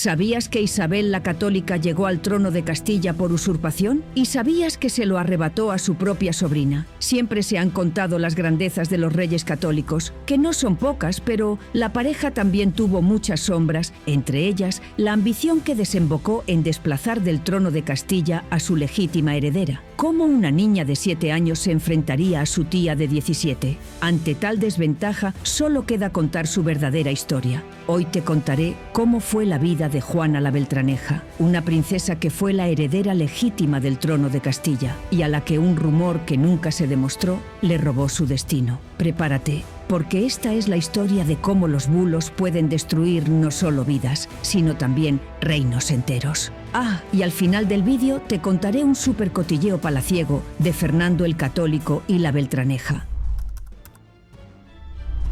¿Sabías que Isabel la Católica llegó al trono de Castilla por usurpación? ¿Y sabías que se lo arrebató a su propia sobrina? Siempre se han contado las grandezas de los reyes católicos, que no son pocas, pero la pareja también tuvo muchas sombras, entre ellas la ambición que desembocó en desplazar del trono de Castilla a su legítima heredera. ¿Cómo una niña de 7 años se enfrentaría a su tía de 17? Ante tal desventaja, solo queda contar su verdadera historia. Hoy te contaré cómo fue la vida de Juana la Beltraneja, una princesa que fue la heredera legítima del trono de Castilla y a la que un rumor que nunca se demostró le robó su destino. Prepárate, porque esta es la historia de cómo los bulos pueden destruir no solo vidas, sino también reinos enteros. Ah, y al final del vídeo te contaré un supercotilleo palaciego de Fernando el Católico y la Beltraneja.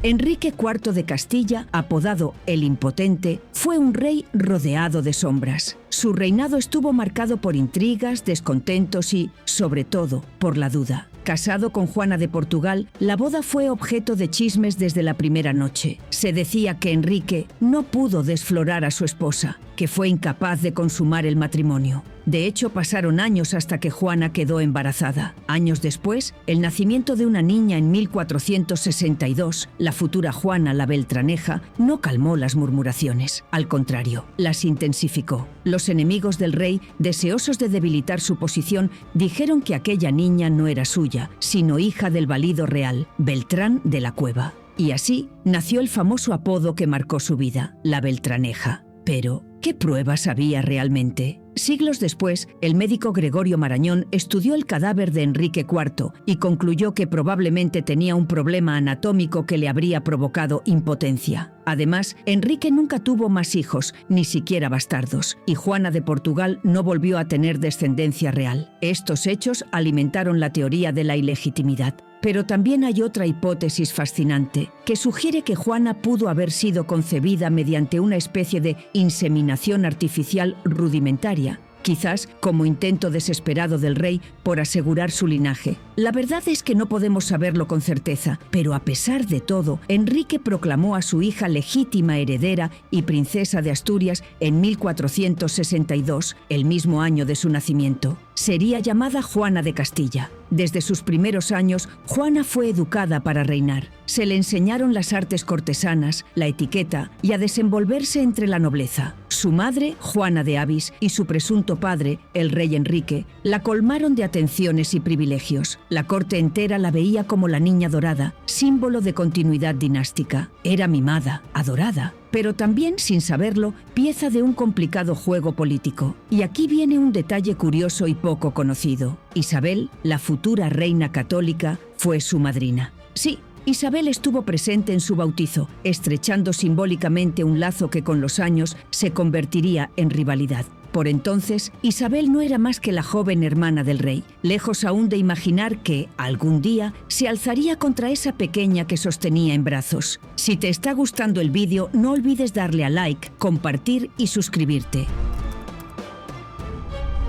Enrique IV de Castilla, apodado el Impotente, fue un rey rodeado de sombras. Su reinado estuvo marcado por intrigas, descontentos y, sobre todo, por la duda. Casado con Juana de Portugal, la boda fue objeto de chismes desde la primera noche. Se decía que Enrique no pudo desflorar a su esposa, que fue incapaz de consumar el matrimonio. De hecho, pasaron años hasta que Juana quedó embarazada. Años después, el nacimiento de una niña en 1462, la futura Juana la Beltraneja, no calmó las murmuraciones. Al contrario, las intensificó. Los enemigos del rey, deseosos de debilitar su posición, dijeron que aquella niña no era suya, sino hija del valido real, Beltrán de la Cueva. Y así nació el famoso apodo que marcó su vida, la Beltraneja. Pero, ¿qué pruebas había realmente? Siglos después, el médico Gregorio Marañón estudió el cadáver de Enrique IV y concluyó que probablemente tenía un problema anatómico que le habría provocado impotencia. Además, Enrique nunca tuvo más hijos, ni siquiera bastardos, y Juana de Portugal no volvió a tener descendencia real. Estos hechos alimentaron la teoría de la ilegitimidad. Pero también hay otra hipótesis fascinante, que sugiere que Juana pudo haber sido concebida mediante una especie de inseminación artificial rudimentaria, quizás como intento desesperado del rey por asegurar su linaje. La verdad es que no podemos saberlo con certeza, pero a pesar de todo, Enrique proclamó a su hija legítima heredera y princesa de Asturias en 1462, el mismo año de su nacimiento. Sería llamada Juana de Castilla. Desde sus primeros años, Juana fue educada para reinar. Se le enseñaron las artes cortesanas, la etiqueta y a desenvolverse entre la nobleza. Su madre, Juana de Avis, y su presunto padre, el rey Enrique, la colmaron de atenciones y privilegios. La corte entera la veía como la niña dorada, símbolo de continuidad dinástica. Era mimada, adorada, pero también, sin saberlo, pieza de un complicado juego político. Y aquí viene un detalle curioso y poco conocido. Isabel, la futura reina católica, fue su madrina. Sí, Isabel estuvo presente en su bautizo, estrechando simbólicamente un lazo que con los años se convertiría en rivalidad. Por entonces, Isabel no era más que la joven hermana del rey, lejos aún de imaginar que, algún día, se alzaría contra esa pequeña que sostenía en brazos. Si te está gustando el vídeo, no olvides darle a like, compartir y suscribirte.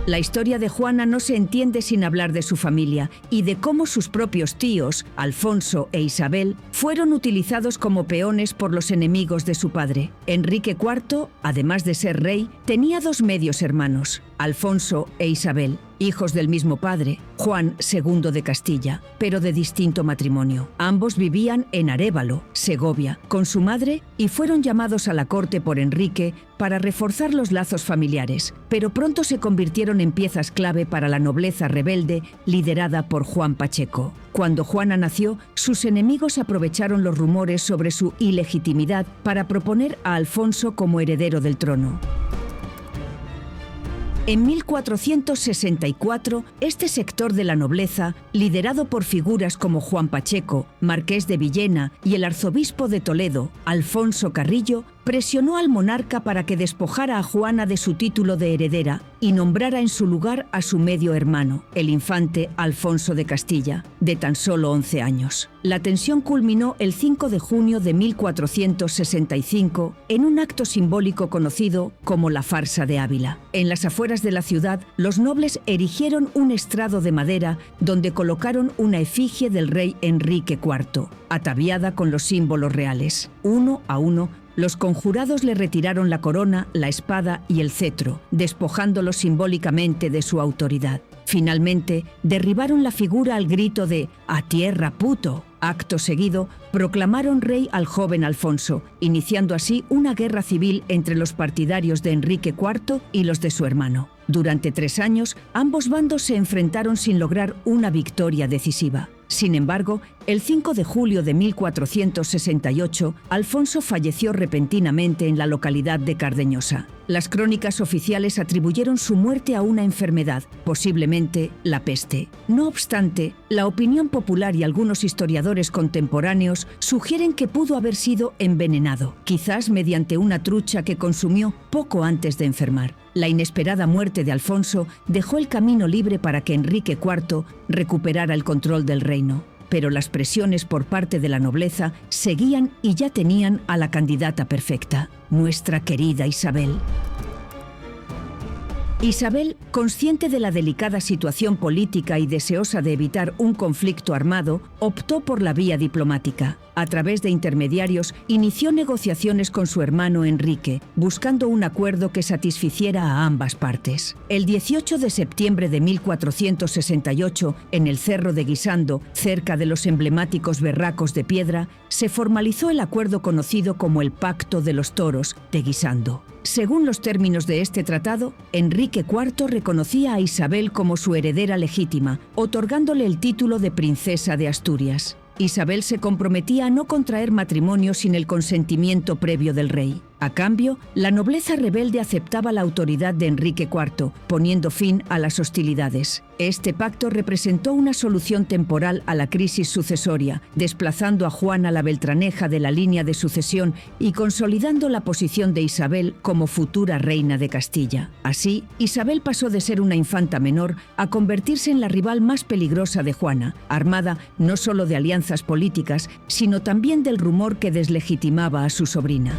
La historia de Juana no se entiende sin hablar de su familia y de cómo sus propios tíos, Alfonso e Isabel, fueron utilizados como peones por los enemigos de su padre. Enrique IV, además de ser rey, tenía 2 medios hermanos, Alfonso e Isabel, hijos del mismo padre, Juan II de Castilla, pero de distinto matrimonio. Ambos vivían en Arévalo, Segovia, con su madre y fueron llamados a la corte por Enrique para reforzar los lazos familiares, pero pronto se convirtieron en piezas clave para la nobleza rebelde liderada por Juan Pacheco. Cuando Juana nació, sus enemigos aprovecharon los rumores sobre su ilegitimidad para proponer a Alfonso como heredero del trono. En 1464, este sector de la nobleza, liderado por figuras como Juan Pacheco, marqués de Villena y el arzobispo de Toledo, Alfonso Carrillo, presionó al monarca para que despojara a Juana de su título de heredera y nombrara en su lugar a su medio hermano, el infante Alfonso de Castilla, de tan solo 11 años. La tensión culminó el 5 de junio de 1465 en un acto simbólico conocido como la Farsa de Ávila. En las afueras de la ciudad, los nobles erigieron un estrado de madera donde colocaron una efigie del rey Enrique IV, ataviada con los símbolos reales. Uno a uno Los conjurados le retiraron la corona, la espada y el cetro, despojándolo simbólicamente de su autoridad. Finalmente, derribaron la figura al grito de «¡A tierra, puto!». Acto seguido, proclamaron rey al joven Alfonso, iniciando así una guerra civil entre los partidarios de Enrique IV y los de su hermano. Durante 3 años, ambos bandos se enfrentaron sin lograr una victoria decisiva. Sin embargo, el 5 de julio de 1468, Alfonso falleció repentinamente en la localidad de Cardeñosa. Las crónicas oficiales atribuyeron su muerte a una enfermedad, posiblemente la peste. No obstante, la opinión popular y algunos historiadores contemporáneos sugieren que pudo haber sido envenenado, quizás mediante una trucha que consumió poco antes de enfermar. La inesperada muerte de Alfonso dejó el camino libre para que Enrique IV recuperara el control del reino. Pero las presiones por parte de la nobleza seguían y ya tenían a la candidata perfecta, nuestra querida Isabel. Isabel, consciente de la delicada situación política y deseosa de evitar un conflicto armado, optó por la vía diplomática. A través de intermediarios, inició negociaciones con su hermano Enrique, buscando un acuerdo que satisficiera a ambas partes. El 18 de septiembre de 1468, en el Cerro de Guisando, cerca de los emblemáticos Berracos de Piedra, se formalizó el acuerdo conocido como el Pacto de los Toros de Guisando. Según los términos de este tratado, Enrique IV reconocía a Isabel como su heredera legítima, otorgándole el título de princesa de Asturias. Isabel se comprometía a no contraer matrimonio sin el consentimiento previo del rey. A cambio, la nobleza rebelde aceptaba la autoridad de Enrique IV, poniendo fin a las hostilidades. Este pacto representó una solución temporal a la crisis sucesoria, desplazando a Juana la Beltraneja de la línea de sucesión y consolidando la posición de Isabel como futura reina de Castilla. Así, Isabel pasó de ser una infanta menor a convertirse en la rival más peligrosa de Juana, armada no solo de alianzas políticas, sino también del rumor que deslegitimaba a su sobrina.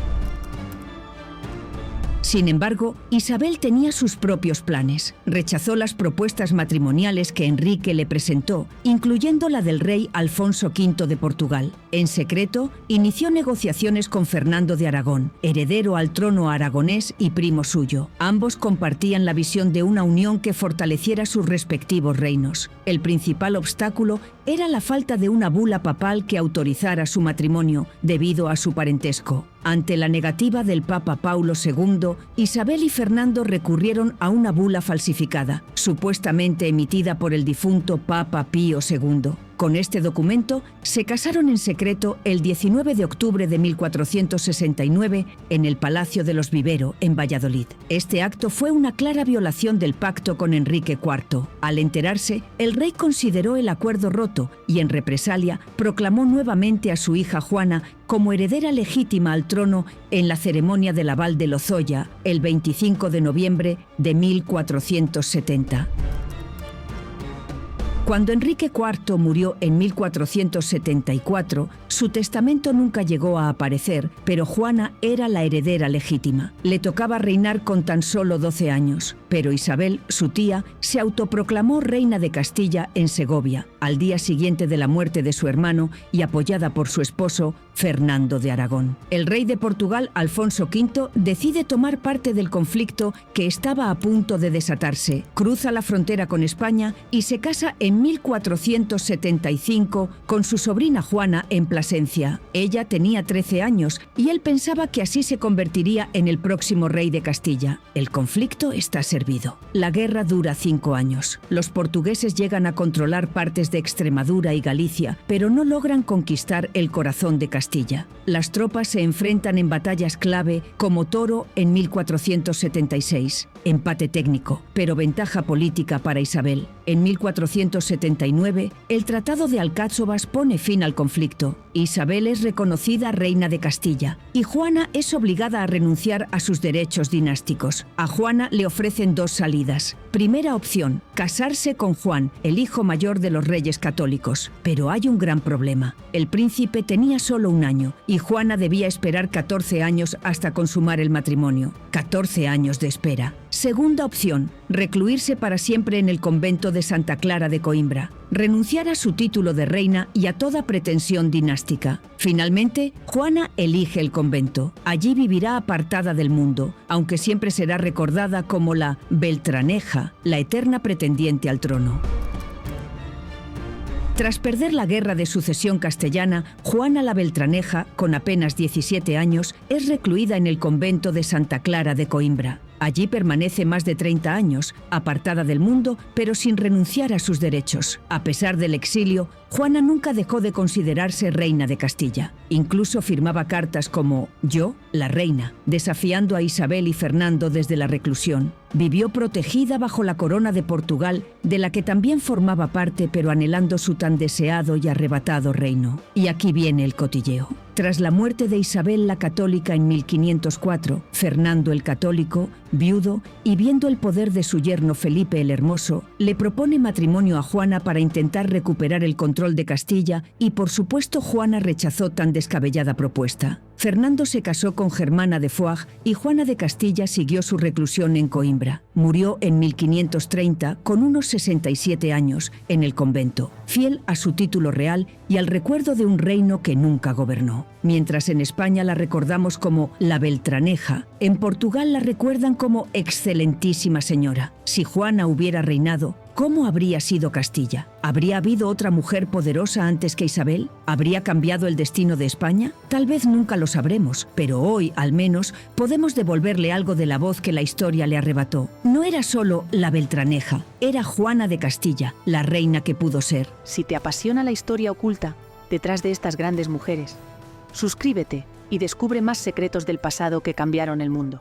Sin embargo, Isabel tenía sus propios planes. Rechazó las propuestas matrimoniales que Enrique le presentó, incluyendo la del rey Alfonso V de Portugal. En secreto, inició negociaciones con Fernando de Aragón, heredero al trono aragonés y primo suyo. Ambos compartían la visión de una unión que fortaleciera sus respectivos reinos. El principal obstáculo era la falta de una bula papal que autorizara su matrimonio, debido a su parentesco. Ante la negativa del Papa Paulo II, Isabel y Fernando recurrieron a una bula falsificada, supuestamente emitida por el difunto Papa Pío II. Con este documento, se casaron en secreto el 19 de octubre de 1469 en el Palacio de los Vivero, en Valladolid. Este acto fue una clara violación del pacto con Enrique IV. Al enterarse, el rey consideró el acuerdo roto y, en represalia, proclamó nuevamente a su hija Juana como heredera legítima al trono en la ceremonia del aval de Lozoya, el 25 de noviembre de 1470. Cuando Enrique IV murió en 1474, su testamento nunca llegó a aparecer, pero Juana era la heredera legítima. Le tocaba reinar con tan solo 12 años, pero Isabel, su tía, se autoproclamó reina de Castilla en Segovia, al día siguiente de la muerte de su hermano y apoyada por su esposo, Fernando de Aragón. El rey de Portugal, Alfonso V, decide tomar parte del conflicto que estaba a punto de desatarse, cruza la frontera con España y se casa en 1475 con su sobrina Juana en Plasencia. Ella tenía 13 años y él pensaba que así se convertiría en el próximo rey de Castilla. El conflicto está servido. La guerra dura 5 años. Los portugueses llegan a controlar partes de Extremadura y Galicia, pero no logran conquistar el corazón de Castilla. Las tropas se enfrentan en batallas clave como Toro en 1476. Empate técnico, pero ventaja política para Isabel. En 1479, el Tratado de Alcáçovas pone fin al conflicto. Isabel es reconocida reina de Castilla y Juana es obligada a renunciar a sus derechos dinásticos. A Juana le ofrecen 2 salidas. Primera opción, casarse con Juan, el hijo mayor de los reyes católicos. Pero hay un gran problema. El príncipe tenía solo 1 año y Juana debía esperar 14 años hasta consumar el matrimonio. 14 años de espera. Segunda opción, recluirse para siempre en el convento de Santa Clara de Coimbra, renunciar a su título de reina y a toda pretensión dinástica. Finalmente, Juana elige el convento. Allí vivirá apartada del mundo, aunque siempre será recordada como la Beltraneja, la eterna pretendiente al trono. Tras perder la guerra de sucesión castellana, Juana la Beltraneja, con apenas 17 años, es recluida en el convento de Santa Clara de Coimbra. Allí permanece más de 30 años, apartada del mundo, pero sin renunciar a sus derechos. A pesar del exilio, Juana nunca dejó de considerarse reina de Castilla. Incluso firmaba cartas como «Yo, la reina», desafiando a Isabel y Fernando desde la reclusión. Vivió protegida bajo la corona de Portugal, de la que también formaba parte, pero anhelando su tan deseado y arrebatado reino. Y aquí viene el cotilleo. Tras la muerte de Isabel la Católica en 1504, Fernando el Católico, viudo y viendo el poder de su yerno Felipe el Hermoso, le propone matrimonio a Juana para intentar recuperar el control de Castilla y, por supuesto, Juana rechazó tan descabellada propuesta. Fernando se casó con Germana de Foix y Juana de Castilla siguió su reclusión en Coimbra. Murió en 1530 con unos 67 años en el convento, fiel a su título real y al recuerdo de un reino que nunca gobernó. Mientras en España la recordamos como la Beltraneja, en Portugal la recuerdan como excelentísima señora. Si Juana hubiera reinado, ¿cómo habría sido Castilla? ¿Habría habido otra mujer poderosa antes que Isabel? ¿Habría cambiado el destino de España? Tal vez nunca lo sabremos, pero hoy, al menos, podemos devolverle algo de la voz que la historia le arrebató. No era solo la Beltraneja, era Juana de Castilla, la reina que pudo ser. Si te apasiona la historia oculta detrás de estas grandes mujeres, suscríbete y descubre más secretos del pasado que cambiaron el mundo.